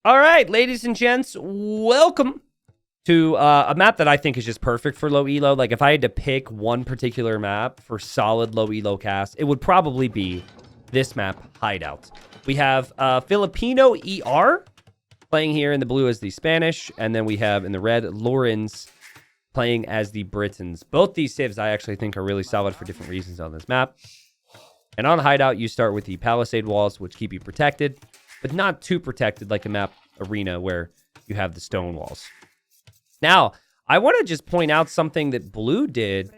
All right, ladies and gents, welcome to a map that I think is just perfect for low elo. Like, if I had to pick one particular map for solid low elo cast, it would probably be this map, Hideout. We have Filipino ER playing here in the blue as the Spanish, and then we have in the red, Lawrence playing as the Britons. Both these civs I actually think are really solid for different reasons on this map. And on Hideout, you start with the palisade walls, which keep you protected, but not too protected like a map arena where you have the stone walls. Now, I want to just point out something that Blue did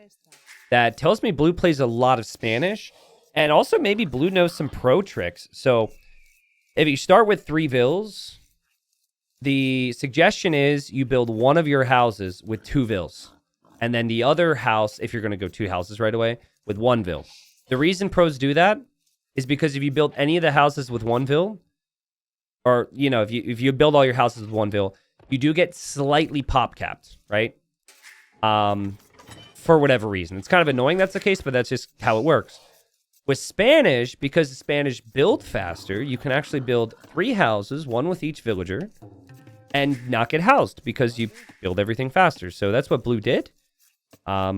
that tells me Blue plays a lot of Spanish, and also maybe Blue knows some pro tricks. So if you start with 3 vills, the suggestion is you build one of your houses with 2 vills, and then the other house, if you're going to go 2 houses right away, with 1 vill. The reason pros do that is because if you build any of the houses with 1 vill, or, you know, if you build all your houses with 1 vill, you do get slightly pop capped, right? For whatever reason. It's kind of annoying that's the case, but that's just how it works. With Spanish, because the Spanish build faster, you can actually build 3 houses, 1 with each villager, and not get housed because you build everything faster. So that's what Blue did,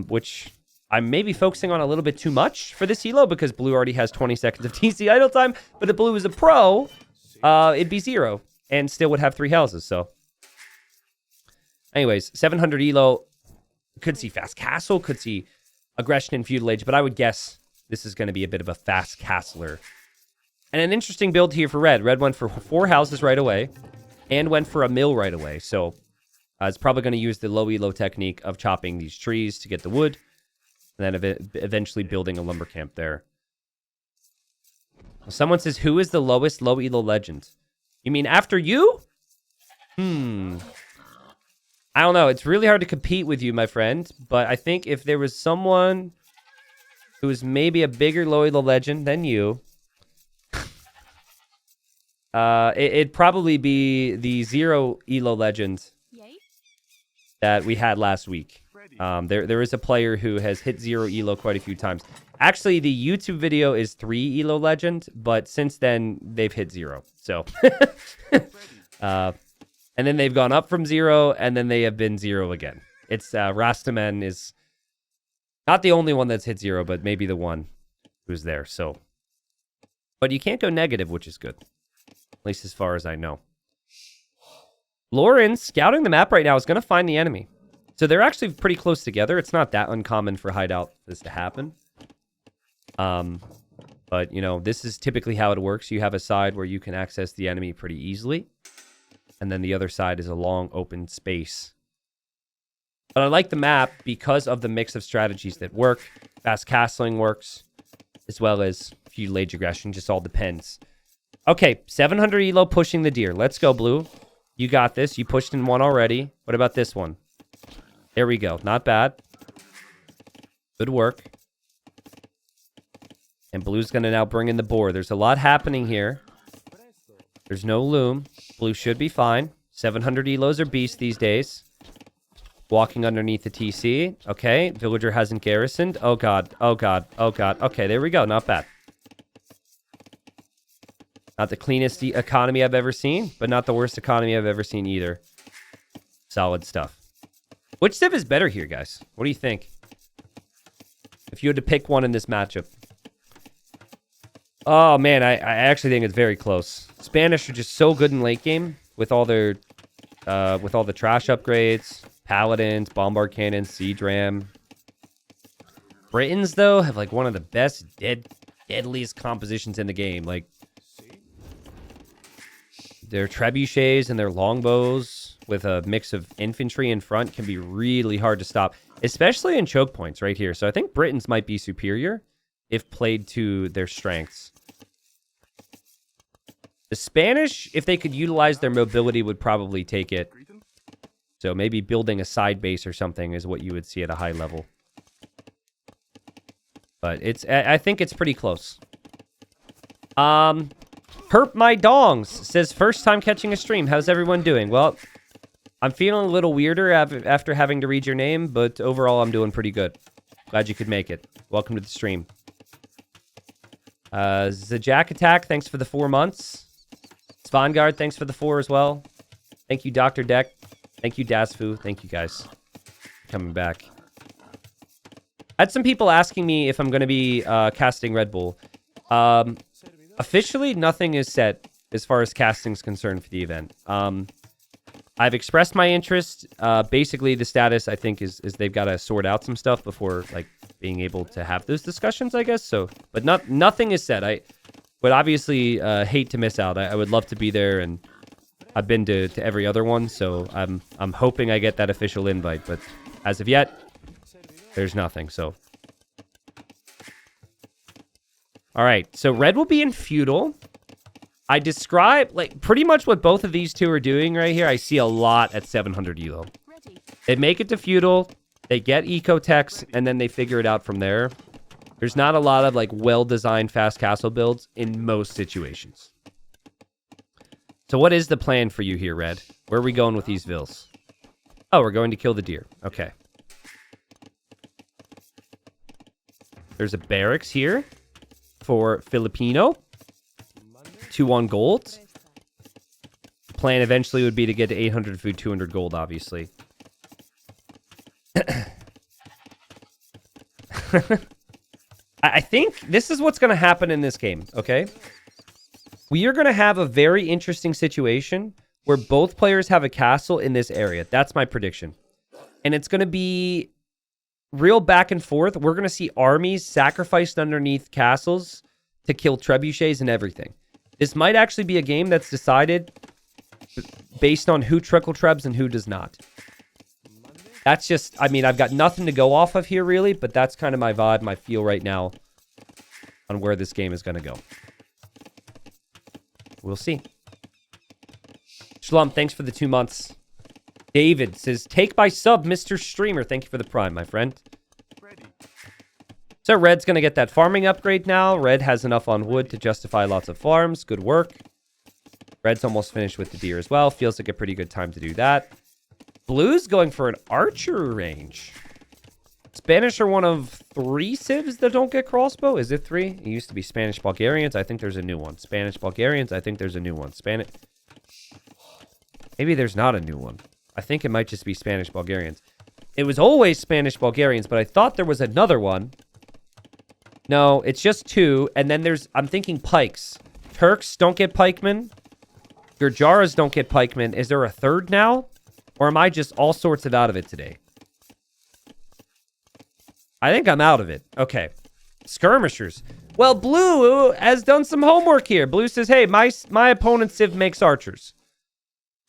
which I'm maybe focusing on a little bit too much for this elo because Blue already has 20 seconds of TC idle time, but if Blue is a pro, it'd be 0 and still would have 3 houses. So anyways, 700 elo, could see fast castle, could see aggression and feudal age, but I would guess this is going to be a bit of a fast castler. And an interesting build here for red. Red went for 4 houses right away and went for a mill right away. So it's probably going to use the low elo technique of chopping these trees to get the wood and then eventually building a lumber camp there. Someone says, who is the lowest low elo legend? You mean after you? I don't know. It's really hard to compete with you, my friend. But I think if there was someone who was maybe a bigger low elo legend than you, it'd probably be the 0 elo legend that we had last week. There is a player who has hit 0 elo quite a few times. Actually, the YouTube video is 3 elo legend, but since then they've hit 0. So, and then they've gone up from 0, and then they have been 0 again. It's Rastaman is not the only one that's hit 0, but maybe the one who's there. So, but you can't go negative, which is good, at least as far as I know. Lawrence scouting the map right now is going to find the enemy. So they're actually pretty close together. It's not that uncommon for Hideout for this to happen. But, you know, this is typically how it works. You have a side where you can access the enemy pretty easily. And then the other side is a long open space. But I like the map because of the mix of strategies that work. Fast castling works, as well as feudal age aggression. Just all depends. Okay, 700 elo pushing the deer. Let's go, Blue. You got this. You pushed in one already. What about this one? There we go. Not bad. Good work. And Blue's going to now bring in the boar. There's a lot happening here. There's no loom. Blue should be fine. 700 elos are beasts these days. Walking underneath the TC. Okay, villager hasn't garrisoned. Oh, God. Oh, God. Oh, God. Okay, there we go. Not bad. Not the cleanest economy I've ever seen, but not the worst economy I've ever seen either. Solid stuff. Which civ is better here, guys? What do you think? If you had to pick one in this matchup. Oh, man, I actually think it's very close. Spanish are just so good in late game with all their, with all the trash upgrades, paladins, bombard cannons, siege ram. Britons, though, have like one of the best deadliest compositions in the game. Like their trebuchets and their longbows with a mix of infantry in front can be really hard to stop, especially in choke points right here. So I think Britons might be superior if played to their strengths. The Spanish, if they could utilize their mobility, would probably take it. So maybe building a side base or something is what you would see at a high level. But I think it's pretty close. Herp My Dongs says, first time catching a stream. How's everyone doing? Well, I'm feeling a little weirder after having to read your name, but overall I'm doing pretty good. Glad you could make it. Welcome to the stream. The Jack Attack, thanks for the 4 months. Vanguard, thanks for the 4 as well. Thank you, Dr. Deck. Thank you, Dasfu. Thank you, guys. For coming back. I had some people asking me if I'm going to be casting Red Bull. Officially, nothing is set as far as casting is concerned for the event. I've expressed my interest. Basically, the status, I think, is they've got to sort out some stuff before, like, being able to have those discussions, I guess. So, but nothing is set. I would obviously hate to miss out. I would love to be there, and I've been to every other one, so I'm hoping I get that official invite. But as of yet, there's nothing. So, all right. So red will be in feudal. I describe like pretty much what both of these two are doing right here. I see a lot at 700 elo. They make it to feudal. They get eco techs, and then they figure it out from there. There's not a lot of like well-designed fast castle builds in most situations. So what is the plan for you here, Red? Where are we going with these vills? Oh, we're going to kill the deer. Okay. There's a barracks here for Filipino. 2-1 gold. Plan eventually would be to get to 800 food, 200 gold, obviously. I think this is what's going to happen in this game, okay? We are going to have a very interesting situation where both players have a castle in this area. That's my prediction. And it's going to be real back and forth. We're going to see armies sacrificed underneath castles to kill trebuchets and everything. This might actually be a game that's decided based on who trickle trebs and who does not. That's just, I mean, I've got nothing to go off of here, really, but that's kind of my vibe, my feel right now on where this game is going to go. We'll see. Shlum, thanks for the 2 months. David says, take by sub, Mr. Streamer. Thank you for the prime, my friend. So Red's going to get that farming upgrade now. Red has enough on wood to justify lots of farms. Good work. Red's almost finished with the deer as well. Feels like a pretty good time to do that. Blue's going for an archer range. Spanish are one of 3 civs that don't get crossbow. Is it 3? It used to be Spanish Bulgarians. I think there's a new one. Spanish Bulgarians. I think there's a new one. Spanish. Maybe there's not a new one. I think it might just be Spanish Bulgarians. It was always Spanish Bulgarians, but I thought there was another one. No, it's just 2. And then there's, I'm thinking pikes. Turks don't get pikemen. Gurjaras don't get pikemen. Is there a 3rd now? Or am I just all sorts of out of it today? I think I'm out of it. Okay. Skirmishers. Well, Blue has done some homework here. Blue says, hey, my opponent's civ makes archers.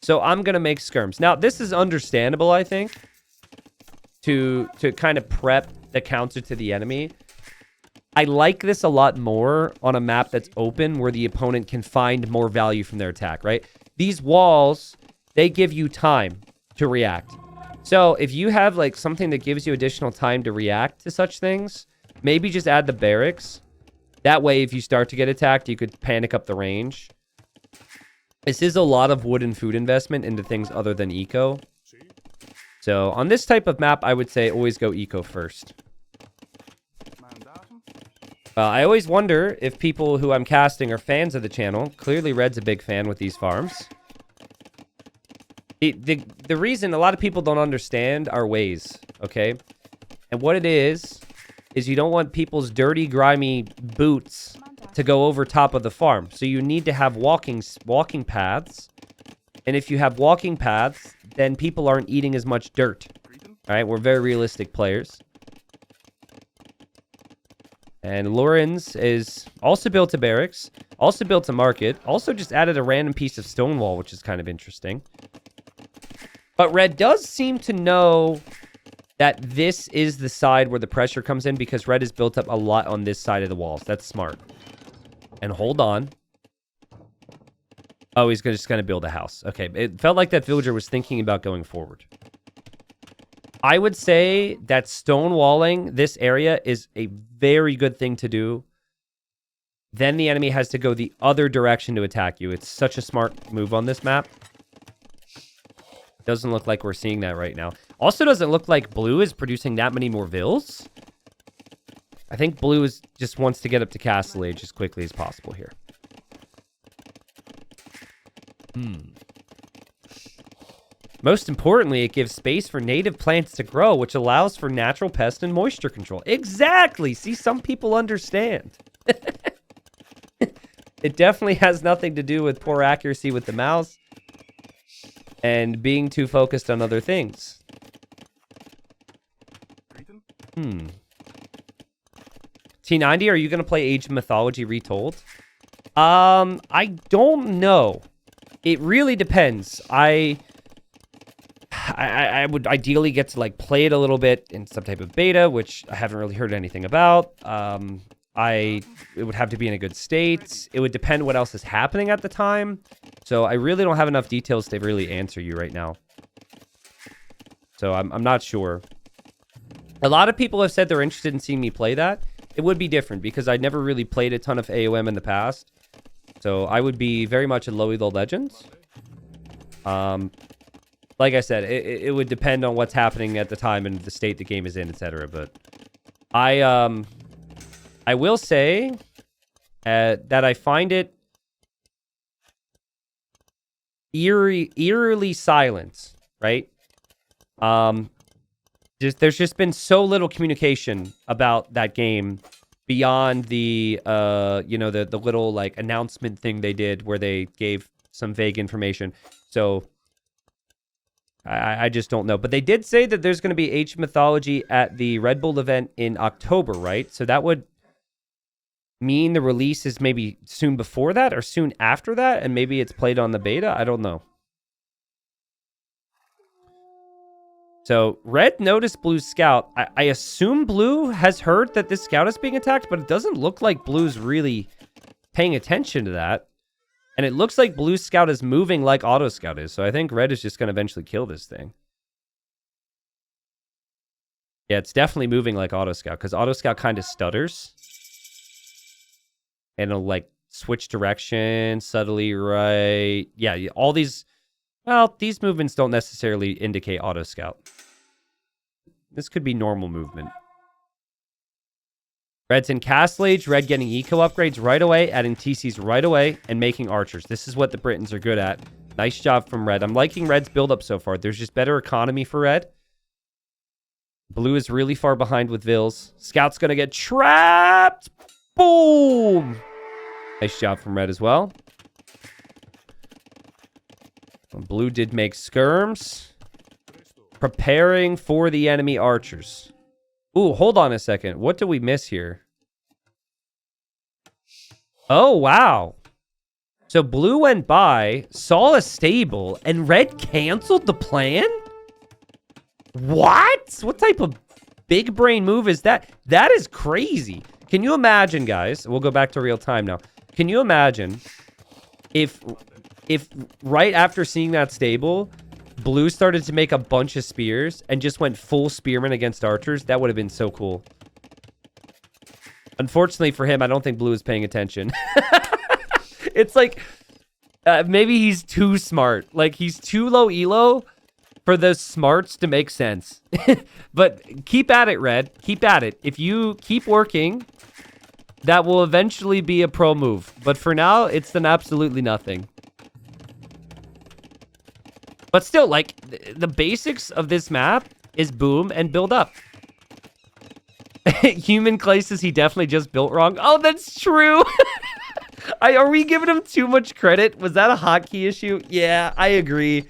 So I'm going to make skirms. Now, this is understandable, I think, to kind of prep the counter to the enemy. I like this a lot more on a map that's open where the opponent can find more value from their attack, right? These walls, they give you time to react. So if you have like something that gives you additional time to react to such things, maybe just add the barracks. That way, if you start to get attacked, you could panic up the range. This is a lot of wood and food investment into things other than eco. So on this type of map, I would say always go eco first. I always wonder if people who I'm casting are fans of the channel. Clearly, Red's a big fan with these farms. The reason a lot of people don't understand our ways, okay? And what it is you don't want people's dirty, grimy boots to go over top of the farm. So you need to have walking paths. And if you have walking paths, then people aren't eating as much dirt. All right, we're very realistic players. And Lorenz is also built a barracks, also built a market, also just added a random piece of stone wall, which is kind of interesting. But Red does seem to know that this is the side where the pressure comes in because Red has built up a lot on this side of the walls. That's smart. And hold on. Oh, he's just going to build a house. Okay, it felt like that villager was thinking about going forward. I would say that stonewalling this area is a very good thing to do. Then the enemy has to go the other direction to attack you. It's such a smart move on this map. Doesn't look like we're seeing that right now. Also doesn't look like Blue is producing that many more vills. I think Blue just wants to get up to Castle Age as quickly as possible here. Most importantly, it gives space for native plants to grow, which allows for natural pest and moisture control. Exactly. See, some people understand. It definitely has nothing to do with poor accuracy with the mouse and being too focused on other things. T90, are you going to play Age of Mythology Retold? I don't know. It really depends. I would ideally get to like play it a little bit in some type of beta, which I haven't really heard anything about. It would have to be in a good state. It would depend what else is happening at the time. So I really don't have enough details to really answer you right now. So I'm not sure. A lot of people have said they're interested in seeing me play that. It would be different because I never really played a ton of AOM in the past. So I would be very much in Low Elo Legends. Like I said, it would depend on what's happening at the time and the state the game is in, etc. But I will say that I find it eerily silent, right? There's just been so little communication about that game beyond the the little like announcement thing they did where they gave some vague information. So I just don't know. But they did say that there's going to be Age of Mythology at the Red Bull event in October, right? So that would mean the release is maybe soon before that or soon after that, and maybe it's played on the beta. I don't know. So Red noticed Blue's scout. I assume Blue has heard that this scout is being attacked, but it doesn't look like Blue's really paying attention to that. And it looks like Blue's scout is moving like Auto Scout is. So I think Red is just going to eventually kill this thing. Yeah, it's definitely moving like Auto Scout because Auto Scout kind of stutters. And it'll like switch direction subtly, right? Yeah, all these... Well, these movements don't necessarily indicate Auto Scout. This could be normal movement. Red's in Castle Age. Red getting eco upgrades right away, adding TCs right away, and making archers. This is what the Britons are good at. Nice job from Red. I'm liking Red's build-up so far. There's just better economy for Red. Blue is really far behind with Vils. Scout's going to get trapped. Boom! Nice job from Red as well. Blue did make skirms. Preparing for the enemy archers. Ooh, hold on a second. What do we miss here? Oh, wow. So Blue went by, saw a stable, and Red canceled the plan? What? What type of big brain move is that? That is crazy. Can you imagine, guys? We'll go back to real time now. Can you imagine if right after seeing that stable, Blue started to make a bunch of spears and just went full spearman against archers? That would have been so cool. Unfortunately for him, I don't think Blue is paying attention. It's like, maybe he's too smart. Like, he's too low elo for the smarts to make sense. But keep at it, Red. Keep at it. If you keep working, that will eventually be a pro move. But for now, it's done absolutely nothing. But still, like, the basics of this map is boom and build up. Human Clay says he definitely just built wrong. Oh, that's true. Are we giving him too much credit? Was that a hotkey issue? Yeah, I agree.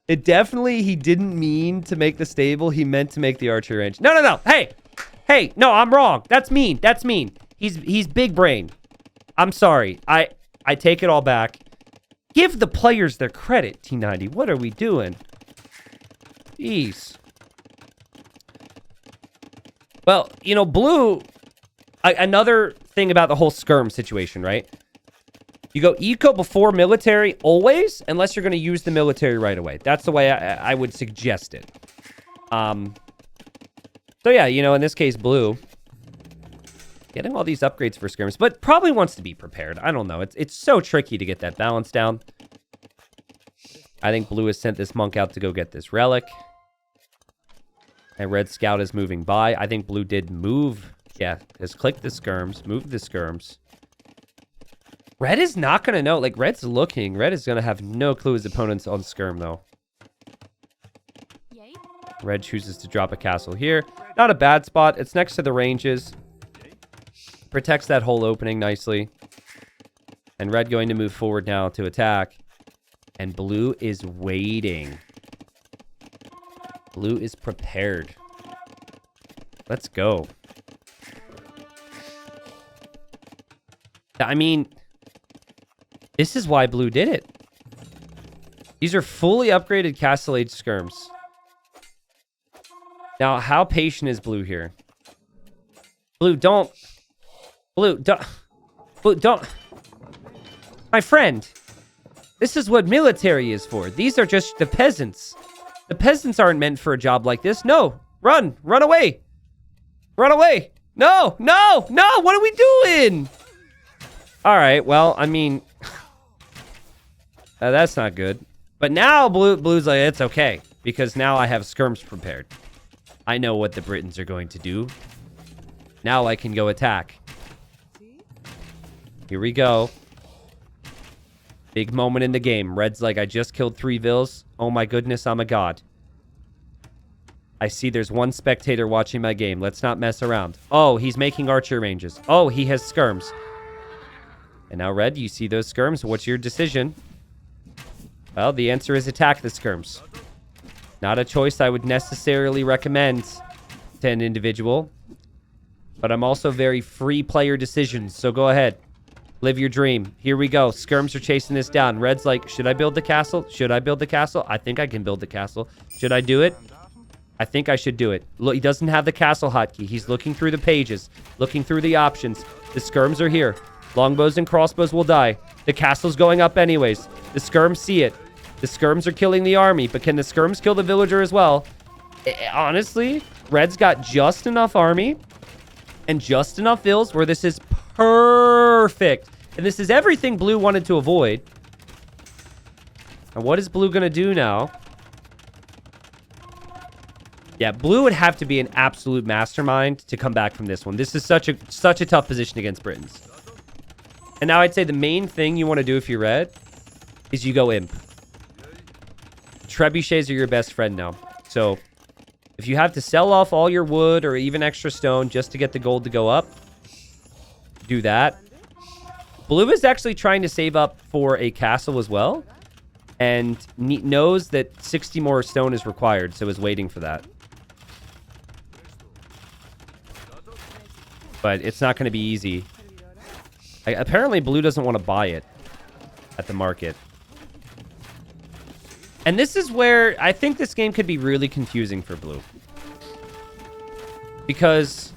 It definitely, he didn't mean to make the stable. He meant to make the archer range. No, no, no. Hey, no, I'm wrong. That's mean. That's mean. He's big brain. I'm sorry. I take it all back. Give the players their credit, T90. What are we doing? Jeez. Well, you know, Blue... another thing about the whole skirm situation, right? You go eco before military always, unless you're going to use the military right away. That's the way I would suggest it. So yeah, you know, in this case, Blue... getting all these upgrades for skirms, but probably wants to be prepared. I don't know. It's so tricky to get that balance down. I think Blue has sent this monk out to go get this relic. And Red Scout is moving by. I think Blue did move. Yeah, just click the skirms. Move the skirms. Red is not going to know. Like, Red's looking. Red is going to have no clue his opponent's on skirm, though. Red chooses to drop a castle here. Not a bad spot. It's next to the ranges. Protects that whole opening nicely. And Red going to move forward now to attack. And Blue is waiting. Blue is prepared. Let's go. I mean, this is why Blue did it. These are fully upgraded Castle Age skirms. Now, how patient is Blue here? Blue, don't. Blue, don't. Blue, don't. My friend, this is what military is for. These are just the peasants. The peasants aren't meant for a job like this. No, run away. Run away. No, no, no, what are we doing? All right, well, I mean, that's not good. But now Blue's like, it's okay, because now I have skirms prepared. I know what the Britons are going to do. Now I can go attack. Here we go. Big moment in the game. Red's like, I just killed 3 vills. Oh my goodness, I'm a god. I see there's 1 spectator watching my game. Let's not mess around. Oh, he's making archer ranges. Oh, he has skirms. And now, Red, you see those skirms. What's your decision? Well, the answer is attack the skirms. Not a choice I would necessarily recommend to an individual. But I'm also very free player decisions, so go ahead. Live your dream. Here we go. Skirms are chasing this down. Red's like, should I build the castle? Should I build the castle? I think I can build the castle. Should I do it? I think I should do it. Look, he doesn't have the castle hotkey. He's looking through the pages, looking through the options. The skirms are here. Longbows and crossbows will die. The castle's going up anyways. The skirms see it. The skirms are killing the army, but can the skirms kill the villager as well? Honestly, Red's got just enough army and just enough vills where this is perfect. And this is everything Blue wanted to avoid. And what is Blue going to do now? Yeah, Blue would have to be an absolute mastermind to come back from this one. This is such a tough position against Britons. And now I'd say the main thing you want to do if you're Red is you go Imp. Trebuchets are your best friend now. So if you have to sell off all your wood or even extra stone just to get the gold to go up, do that. Blue is actually trying to save up for a castle as well. And knows that 60 more stone is required, so is waiting for that. But it's not going to be easy. Apparently, Blue doesn't want to buy it at the market. And this is where I think this game could be really confusing for Blue. Because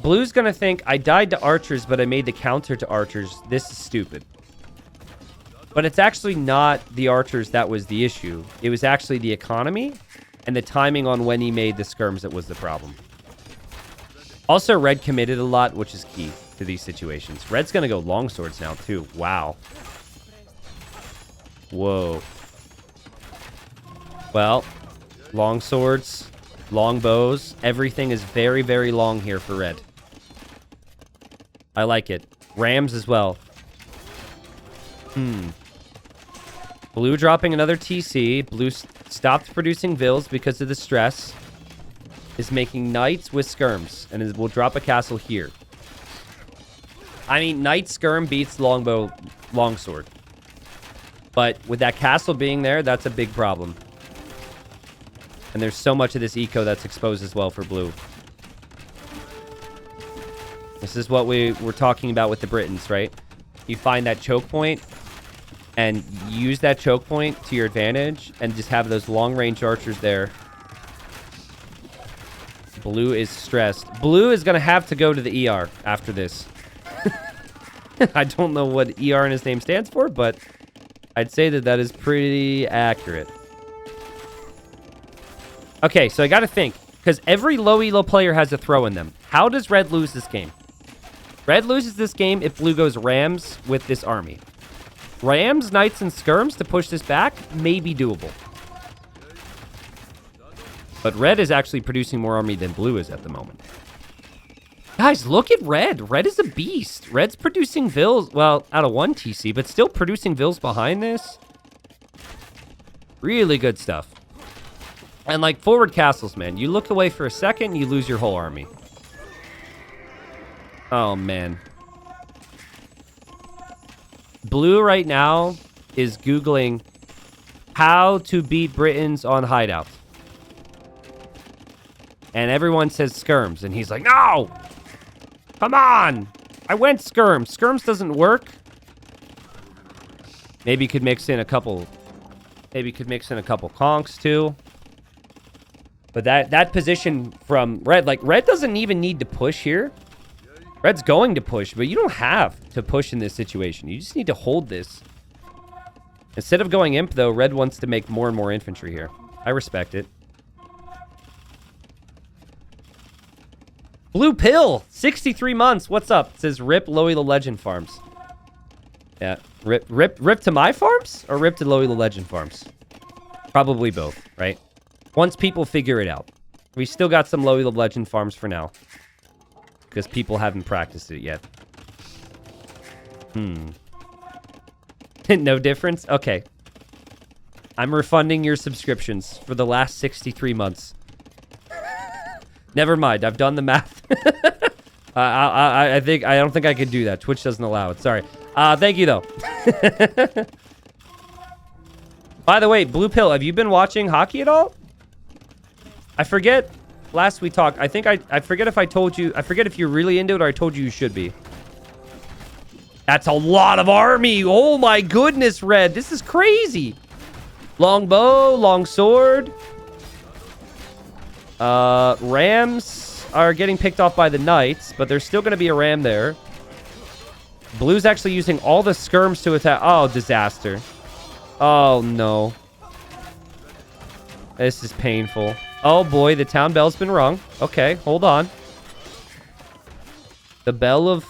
Blue's going to think, I died to archers, but I made the counter to archers. This is stupid. But it's actually not the archers that was the issue. It was actually the economy and the timing on when he made the skirms that was the problem. Also, Red committed a lot, which is key to these situations. Red's going to go longswords now, too. Wow. Whoa. Well, longswords, longbows. Everything is very, very long here for Red. I like it. Rams as well. Blue dropping another TC. Blue stopped producing vills because of the stress. Is making knights with skirms. And will drop a castle here. I mean, knight skirm beats longbow longsword. But with that castle being there, that's a big problem. And there's so much of this eco that's exposed as well for Blue. This is what we were talking about with the Britons, right? You find that choke point and use that choke point to your advantage and just have those long-range archers there. Blue is stressed. Blue is going to have to go to the ER after this. I don't know what ER in his name stands for, but I'd say that that is pretty accurate. Okay, so I got to think, because every low elo player has a throw in them. How does Red lose this game? Red loses this game if Blue goes Rams with this army. Rams, Knights, and Skirms to push this back may be doable. But Red is actually producing more army than Blue is at the moment. Guys, look at Red. Red is a beast. Red's producing vills. Well, out of 1 TC, but still producing vills behind this. Really good stuff. And, like, forward castles, man. You look away for a second, you lose your whole army. Oh, man. Blue right now is Googling how to beat Britons on hideouts. And everyone says skirms. And he's like, no! Come on! I went skirms. Skirms doesn't work. Maybe you could mix in a couple... Maybe you could mix in a couple conks, too. But that position from Red... Like, Red doesn't even need to push here. Red's going to push, but you don't have to push in this situation. You just need to hold this. Instead of going imp, though, Red wants to make more and more infantry here. I respect it. Blue Pill, 63 months. What's up? It says rip Loey the Legend farms. Yeah, rip to my farms or rip to Loey the Legend farms? Probably both, right? Once people figure it out. We still got some Loey the Legend farms for now. Because people haven't practiced it yet. No difference? Okay. I'm refunding your subscriptions for the last 63 months. Never mind. I've done the math. I don't think I could do that. Twitch doesn't allow it. Sorry. Thank you, though. By the way, Blue Pill, have you been watching hockey at all? I forget. Last we talked, I forget if I told you. I forget if you're really into it or I told you should be. That's a lot of army. Oh my goodness, Red. This is crazy. Long bow, long sword. Rams are getting picked off by the Knights, but there's still going to be a ram there. Blue's actually using all the skirms to attack. Oh, disaster. Oh, no. This is painful. Oh, boy, the town bell's been rung. Okay, hold on. The bell of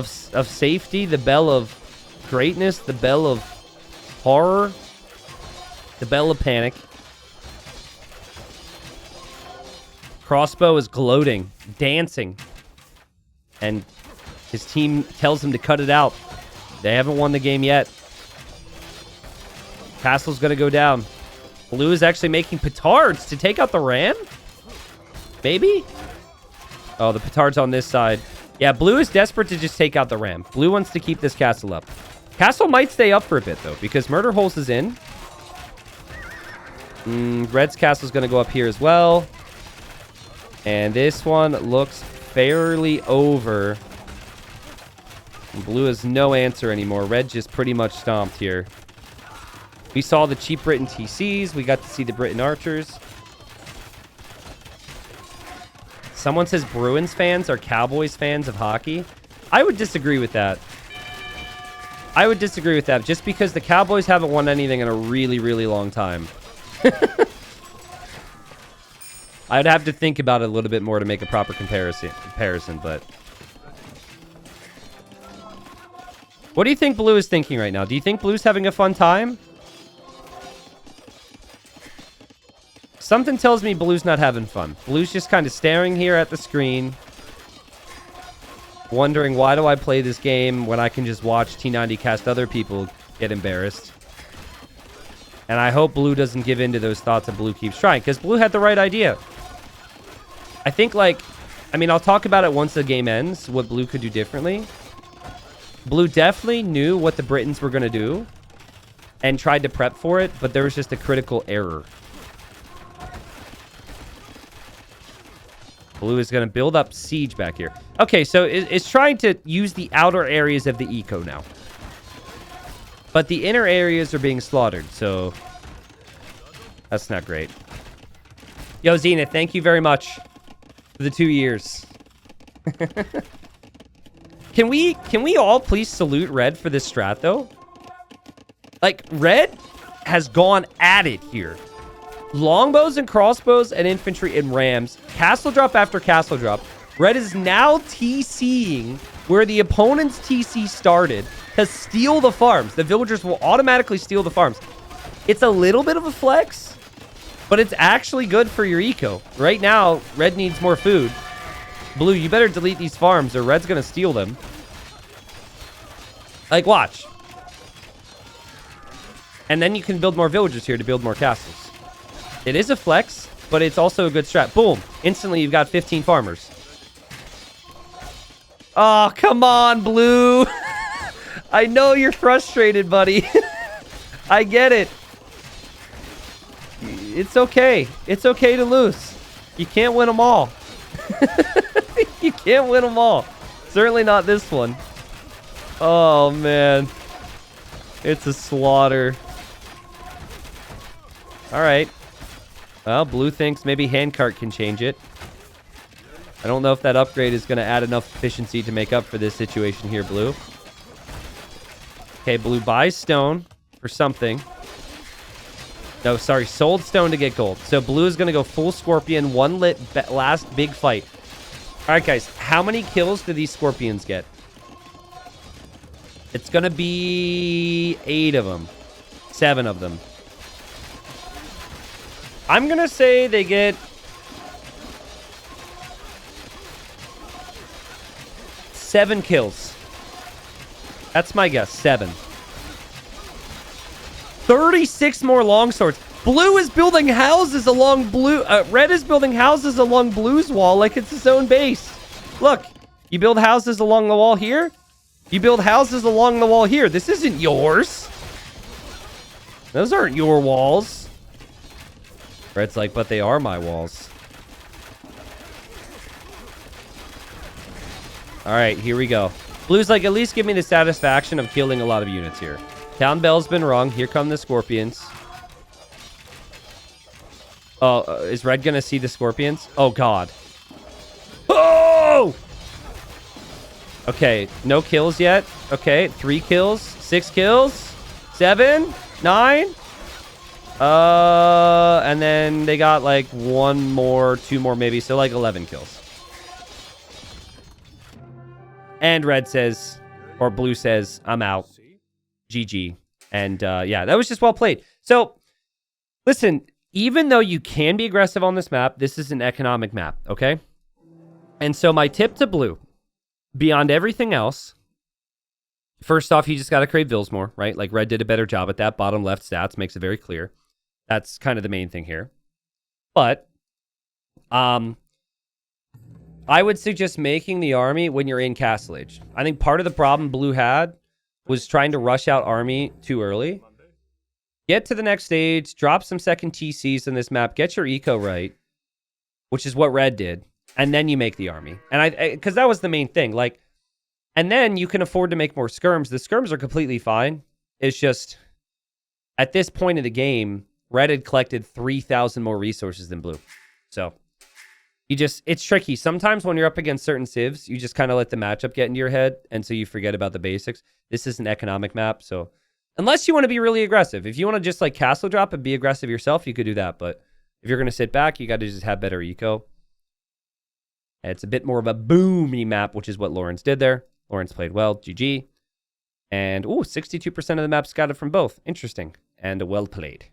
safety, the bell of greatness, the bell of horror, the bell of panic. Crossbow is gloating, dancing, and his team tells him to cut it out. They haven't won the game yet. Castle's gonna go down. Blue is actually making petards to take out the ram? Maybe? Oh, the petard's on this side. Yeah, Blue is desperate to just take out the ram. Blue wants to keep this castle up. Castle might stay up for a bit, though, because Murder Holes is in. Red's castle's going to go up here as well. And this one looks fairly over. Blue has no answer anymore. Red just pretty much stomped here. We saw the cheap Britain TCs. We got to see the Britain archers. Someone says Bruins fans are Cowboys fans of hockey. I would disagree with that. I would disagree with that just because the Cowboys haven't won anything in a really, really long time. I'd have to think about it a little bit more to make a proper comparison, but... What do you think Blue is thinking right now? Do you think Blue's having a fun time? Something tells me Blue's not having fun. Blue's just kind of staring here at the screen, wondering, why do I play this game when I can just watch T90 cast other people get embarrassed? And I hope Blue doesn't give in to those thoughts and Blue keeps trying, because Blue had the right idea. I think, I'll talk about it once the game ends, what Blue could do differently. Blue definitely knew what the Britons were going to do and tried to prep for it, but there was just a critical error. Blue is going to build up siege back here. Okay, so it's trying to use the outer areas of the eco now. But the inner areas are being slaughtered, so that's not great. Yo, Zenith, thank you very much for the 2 years. Can we all please salute Red for this strat, though? Like, Red has gone at it here. Longbows and crossbows and infantry and rams. Castle drop after castle drop. Red is now TCing where the opponent's TC started to steal the farms. The villagers will automatically steal the farms. It's a little bit of a flex, but it's actually good for your eco. Right now, Red needs more food. Blue, you better delete these farms or red's gonna steal them. Like, watch. And then you can build more villagers here to build more castles. It is a flex, but it's also a good strat. Boom. Instantly, you've got 15 farmers. Oh, come on, Blue. I know you're frustrated, buddy. I get it. It's okay. It's okay to lose. You can't win them all. You can't win them all. Certainly not this one. Oh, man. It's a slaughter. All right. Well, Blue thinks maybe handcart can change it. I don't know if that upgrade is going to add enough efficiency to make up for this situation here, Blue. Okay, Blue buys stone for something. No, sorry, sold stone to get gold. So Blue is going to go full Scorpion, one lit last big fight. All right, guys, how many kills do these Scorpions get? It's going to be 8 of them. 7 of them. I'm going to say they get 7 kills. That's my guess. 7. 36 more longswords. Blue is building houses along blue. Red is building houses along Blue's wall like it's his own base. Look, you build houses along the wall here. You build houses along the wall here. This isn't yours. Those aren't your walls. Red's like, but they are my walls. All right, here we go. Blue's like, at least give me the satisfaction of killing a lot of units here. Town bell's been rung. Here come the Scorpions. Oh, is Red gonna see the Scorpions? Oh, God. Oh! Okay, no kills yet. Okay, 3 kills, 6 kills, 7, 9. And then they got like 1 more, 2 more maybe, so like 11 kills. And Red says, or Blue says, I'm out. GG. And yeah, that was just well played. So, listen, even though you can be aggressive on this map, this is an economic map, okay? And so my tip to Blue, beyond everything else, first off, you just got to crave vills more, right? Like Red did a better job at that. Bottom left stats makes it very clear. That's kind of the main thing here. But I would suggest making the army when you're in Castle Age. I think part of the problem Blue had was trying to rush out army too early. Get to the next stage, drop some second TCs in this map, get your eco right, which is what Red did, and then you make the army. And because that was the main thing. Like, and then you can afford to make more skirms. The skirms are completely fine. It's just, at this point in the game, Red had collected 3,000 more resources than Blue. So, it's tricky. Sometimes when you're up against certain civs, you just kind of let the matchup get into your head, and so you forget about the basics. This is an economic map, so unless you want to be really aggressive. If you want to just like castle drop and be aggressive yourself, you could do that. But if you're going to sit back, you got to just have better eco. It's a bit more of a boomy map, which is what Lawrence did there. Lawrence played well. GG. And, ooh, 62% of the map scouted from both. Interesting. And well played.